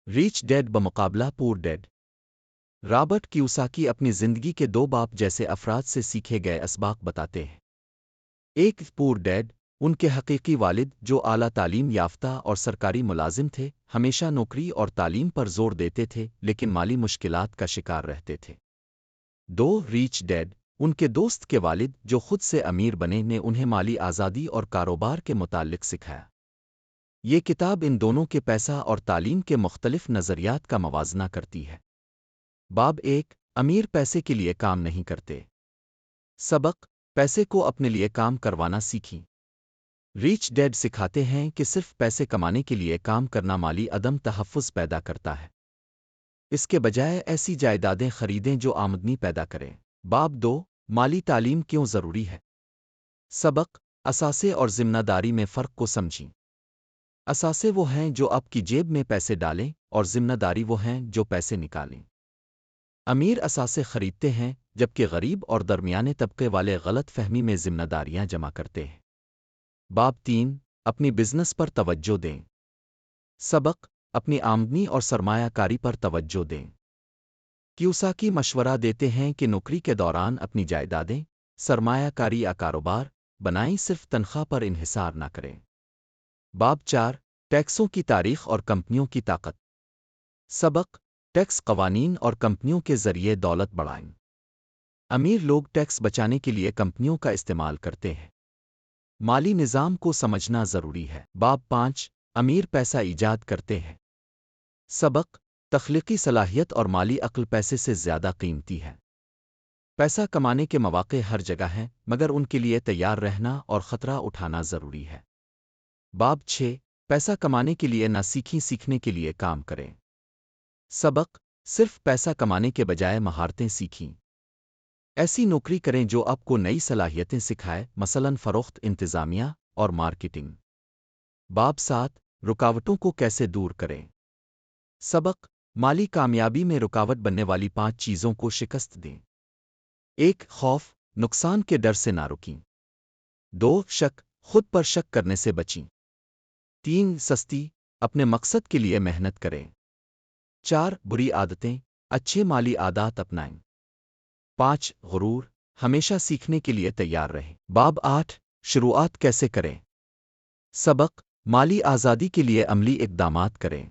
Reach dead بمقابلہ پور dead. Robert Kiyosaki اپنی زندگی کے دو باپ جیسے افراد سے سیکھے گئے اسباق بتاتے ہیں۔ ایک پور ڈیڈ، ان کے حقیقی والد جو اعلیٰ تعلیم یافتہ اور سرکاری ملازم تھے، ہمیشہ نوکری اور تعلیم پر زور دیتے تھے لیکن مالی مشکلات کا شکار رہتے تھے۔ دو ریچ ڈیڈ، ان کے دوست کے والد جو خود سے امیر بنے نے انہیں مالی آزادی اور کاروبار کے متعلق سکھایا۔ یہ کتاب ان دونوں کے پیسہ اور تعلیم کے مختلف نظریات کا موازنہ کرتی ہے۔ باب ایک، امیر پیسے کے لیے کام نہیں کرتے۔ سبق، پیسے کو اپنے لیے کام کروانا سیکھیں۔ ریچ ڈیڈ سکھاتے ہیں کہ صرف پیسے کمانے کے لیے کام کرنا مالی عدم تحفظ پیدا کرتا ہے۔ اس کے بجائے ایسی جائیدادیں خریدیں جو آمدنی پیدا کریں۔ باب دو، مالی تعلیم کیوں ضروری ہے۔ سبق، اثاثے اور ذمہ داری میں فرق کو سمجھیں۔ اثاثے وہ ہیں جو آپ کی جیب میں پیسے ڈالیں اور ذمہ داری وہ ہیں جو پیسے نکالیں۔ امیر اثاثے خریدتے ہیں جبکہ غریب اور درمیانے طبقے والے غلط فہمی میں ذمہ داریاں جمع کرتے ہیں۔ باب تین، اپنی بزنس پر توجہ دیں۔ سبق، اپنی آمدنی اور سرمایہ کاری پر توجہ دیں۔ کیوساکی مشورہ دیتے ہیں کہ نوکری کے دوران اپنی جائیدادیں، سرمایہ کاری یا کاروبار بنائیں، صرف تنخواہ پر انحصار نہ کریں۔ باب چار، ٹیکسوں کی تاریخ اور کمپنیوں کی طاقت۔ سبق، ٹیکس قوانین اور کمپنیوں کے ذریعے دولت بڑھائیں۔ امیر لوگ ٹیکس بچانے کے لیے کمپنیوں کا استعمال کرتے ہیں۔ مالی نظام کو سمجھنا ضروری ہے۔ باب پانچ، امیر پیسہ ایجاد کرتے ہیں۔ سبق، تخلیقی صلاحیت اور مالی عقل پیسے سے زیادہ قیمتی ہے۔ پیسہ کمانے کے مواقع ہر جگہ ہیں مگر ان کے لیے تیار رہنا اور خطرہ اٹھانا ضروری ہے۔ باب چھ، پیسہ کمانے کے لیے نہ سیکھیں، سیکھنے کے لیے کام کریں۔ سبق، صرف پیسہ کمانے کے بجائے مہارتیں سیکھیں۔ ایسی نوکری کریں جو آپ کو نئی صلاحیتیں سکھائے، مثلاً فروخت، انتظامیہ اور مارکیٹنگ۔ باب سات، رکاوٹوں کو کیسے دور کریں۔ سبق، مالی کامیابی میں رکاوٹ بننے والی 5 چیزوں کو شکست دیں۔ 1 خوف، نقصان کے ڈر سے نہ رکیں۔ 2 شک، خود پر شک کرنے سے بچیں۔ 3 سستی، اپنے مقصد کے لیے محنت کریں۔ 4 بری عادتیں، اچھے مالی عادات اپنائیں۔ 5 غرور، ہمیشہ سیکھنے کے لیے تیار رہیں۔ باب 8، شروعات کیسے کریں۔ سبق، مالی آزادی کے لیے عملی اقدامات کریں۔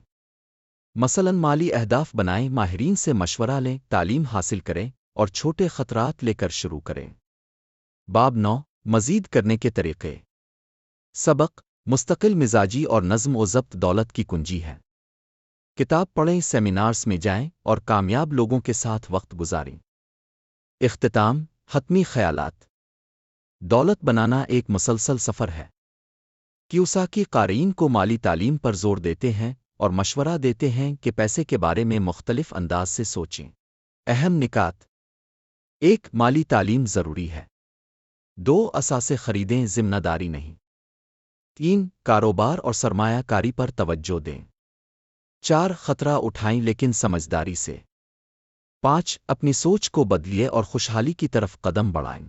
مثلاً مالی اہداف بنائیں، ماہرین سے مشورہ لیں، تعلیم حاصل کریں اور چھوٹے خطرات لے کر شروع کریں۔ باب 9، مزید کرنے کے طریقے۔ سبق، مستقل مزاجی اور نظم و ضبط دولت کی کنجی ہے۔ کتاب پڑھیں، سیمینارز میں جائیں اور کامیاب لوگوں کے ساتھ وقت گزاریں۔ اختتام، حتمی خیالات۔ دولت بنانا ایک مسلسل سفر ہے۔ کیوساکی قارئین کو مالی تعلیم پر زور دیتے ہیں اور مشورہ دیتے ہیں کہ پیسے کے بارے میں مختلف انداز سے سوچیں۔ اہم نکات۔ 1 مالی تعلیم ضروری ہے۔ 2 اثاثے خریدیں، ذمہ داری نہیں۔ 3 کاروبار اور سرمایہ کاری پر توجہ دیں۔ 4 خطرہ اٹھائیں لیکن سمجھداری سے۔ 5 اپنی سوچ کو بدلیے اور خوشحالی کی طرف قدم بڑھائیں۔